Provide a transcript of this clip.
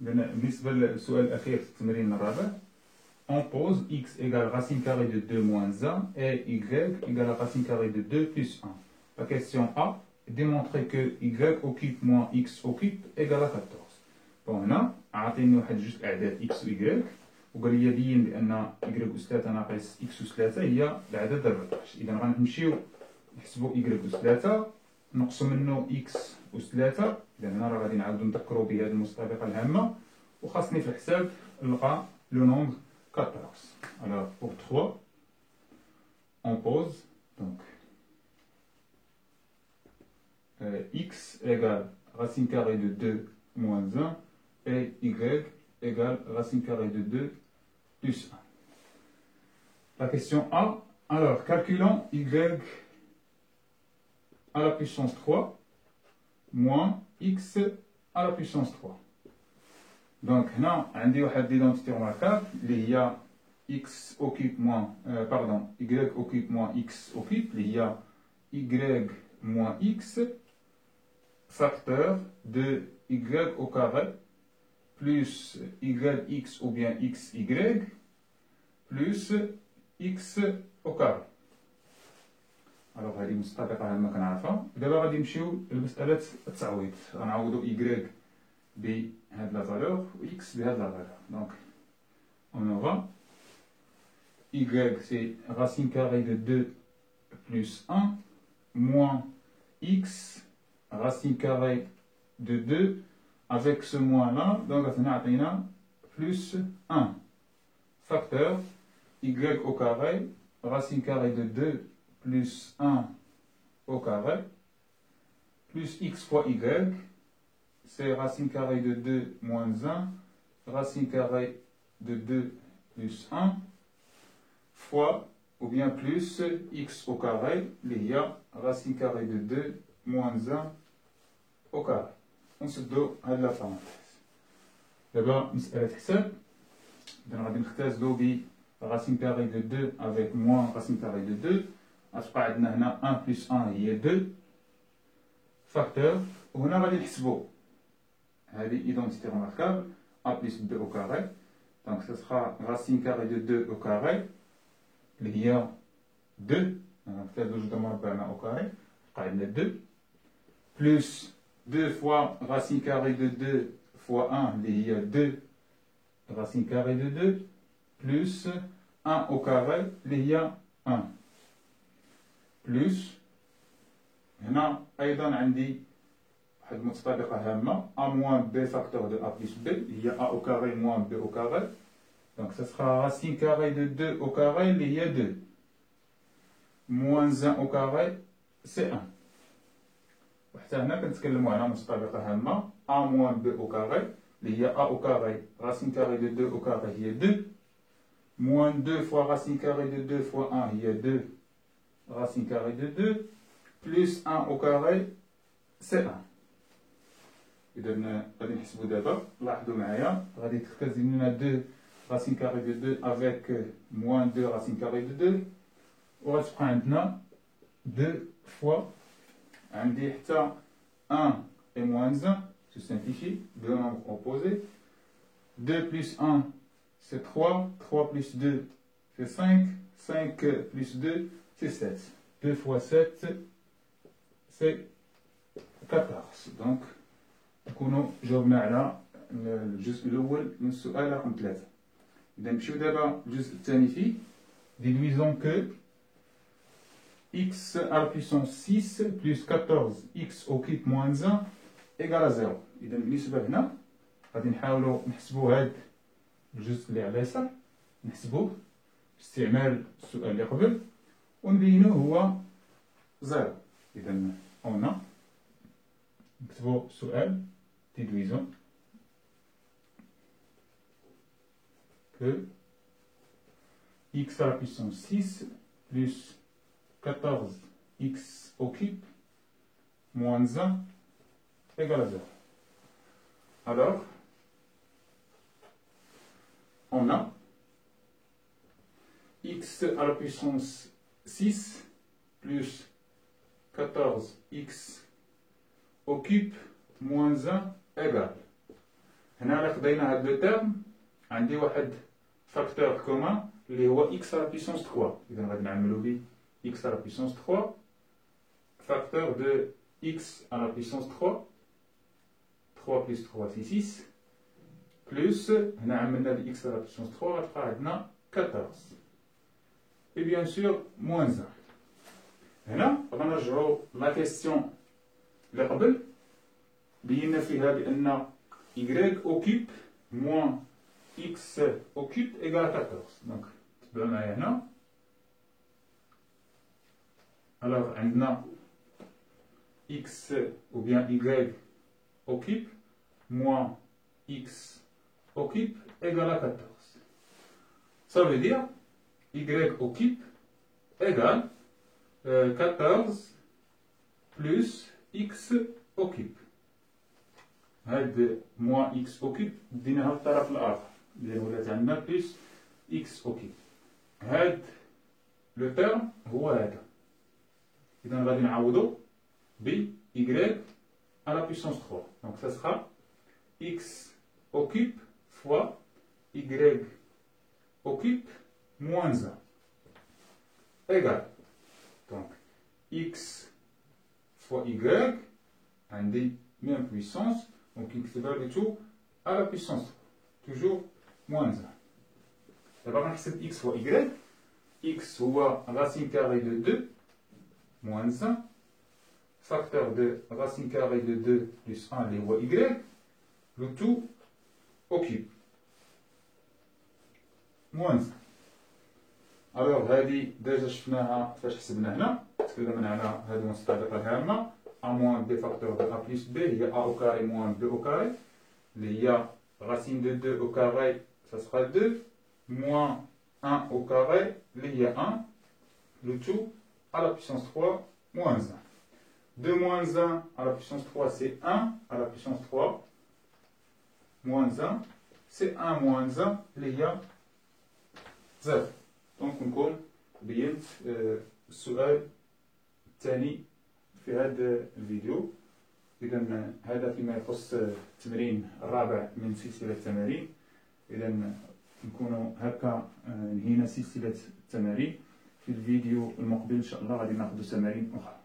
بالنسبة للسؤال الأخير في التمرين الرابع on pose x égale racine carrée de 2 moins 1 et y égale racine carrée de 2 plus 1. La question A, démontrer que y occupe moins x occupe égale à 14. Bon, هنا عاطيني واحد جوج الأعداد x و y وقال لي بين بأن y أس 3 ناقص x أس 3 هي العدد 14. إذا غنمشيو نحسبو y أس 3 نقصو منو x أس 3. إذا هنا راه غادي نعاودو نذكرو بهذه المسابقة الهامة وخاصني في الحساب نلقى لو نومبر 14. Alors pour 3, on pose donc x égale racine carrée de 2 moins 1 et y égale racine carrée de 2 plus 1. La question A, alors calculons y à la puissance 3 moins x à la puissance 3. Donc, هنا عندي واحد l'identité remarquable اللي هي x occupe moins, pardon, y occupe moins x occupe, اللي هي y moins x facteur de y au carré plus yx ou bien xy plus x au carré. Alors هذه مسابقة هامة كنعرفها. دابا غادي نمشيو لمسألة التعويض. غنعوضو y بهاد لا فالور و x بهاد لا فالور. Donc on aura y c'est racine carrée de 2 plus 1 moins x racine carrée de 2 avec ce moins là, donc on a plus 1 facteur y au carré racine carrée de 2 plus 1 au carré plus x fois y, c'est racine carrée de 2 moins 1 racine carrée de 2 plus 1 fois ou bien plus x au carré, il y a racine carrée de 2 moins 1 au carré. On se donne à la parenthèse. D'abord, مسألة حساب. Donc, غادي نختازلو ب racine carrée de 2 avec moins racine carrée de 2. غتبقى عندنا هنا 1 plus 1 هي 2 facteur. وهنا غادي نحسبو هذه identité remarquable a plus 2 au carré. Donc, ce sera racine carrée de 2 au carré. Il y a 2. Donc, je demande au carré. Il y a 2. Plus 2 fois racine carrée de 2 fois 1. Il y a 2 racine carrée de 2. Plus 1 au carré. Il y a 1. Plus. هنا أيضا عندي واحد المتطابقة هامة a moins b facteur de a plus b. Il y a a au carré moins b au carré. Donc, ce sera racine carrée de 2 au carré, il y a 2. Moins 1 au carré, c'est 1. وحتى هنا كنتكلموا على مسطبقة هامة a moins b au carré, il y a a au carré, racine carrée de 2 au carré, il y a 2. Moins 2 fois racine carrée de 2 fois 1, il y a 2. Racine carrée de 2. Plus 1 au carré, c'est 1. إذا غادي نحسبوا دابا لاحظوا معايا غادي تختزل لنا 2 racine carrée de 2 avec moins 2 racine carrée de 2 وغتبقى عندنا 2 fois عندي حتى 1 et moins 1 se simplifie, deux nombres opposés. 2 plus 1 c'est 3, 3 plus 2 c'est 5, 5 plus 2 c'est 7. 2 fois 7 c'est 14. Donc نكونوا جاوبنا على الجزء الأول من السؤال رقم 3. إذا نمشيو دابا الجزء الثاني فيه. Déduisons que x à la puissance 6 plus 14 x au cube moins 1 égale à 0. إذا بالنسبة هنا غادي نحاولوا نحسبوا هاد الجزء اللي على اليسار نحسبوه باستعمال السؤال اللي قبل ونبينوه هو 0. إذا هنا نكتبوا السؤال. Déduisons que x à la puissance 6 plus 14x au cube moins 1 égale à 0. Alors, on a x à la puissance 6 plus 14x au cube moins 1 égale. هنا إلا خدينا هاد لو تيرم عندي واحد فاكتور كومان اللي هو إكس على بيسونس 3. إذا غادي نعملو به إكس على بيسونس 3 فاكتور دو إكس على بيسونس 3 3 بلس 3 سي 6 بلس هنا عملنا ب إكس على بيسونس 3 غتبقى عندنا 14 et bien sûr moins 1. هنا غنرجعو لا كيستيون اللي قبل بينا فيها بأن y occupe moins x occupe égale 14. Donc تبعو معايا هنا. alors عندنا x ou bien y occupe moins x occupe égale à 14. Ça veut dire y occupe égale 14 plus x occupe. هاد moins x occupe ديناها للطرف الآخر اللي ولات عندنا بلس x occupe. هاد لو تيرم هو هذا. إذا غادي نعوضو ب y à la puissance 3. Donc ça sera x occupe fois y occupe moins 1 égale. Donc x fois y عندي même puissance, donc x égale tout à la puissance 3, toujours moins 1. D'abord on fait x fois y, x هو racine carrée de 2 moins 1 facteur de racine carrée de 2 plus 1 اللي هو y, le tout occupe moins 1. alors هذه ديجا شفناها فاش حسبنا هنا تكلمنا على هذه المصطلحات الهامه a moins b facteur de a plus b هي a au carré moins b au carré اللي هي racine de 2 au carré ça sera 2 moins 1 au carré اللي هي 1 le tout à la puissance 3 moins 1. 2 moins 1 à la puissance 3 c'est 1 à la puissance 3 moins 1 c'est 1 moins 1 اللي هي 0. دونك نكون بينت السؤال الثاني في هذا الفيديو. إذا هذا فيما يخص التمرين الرابع من سلسلة التمارين. إذا نكونوا هكا انهينا سلسلة التمارين. في الفيديو المقبل إن شاء الله غادي ناخذ تمارين أخرى.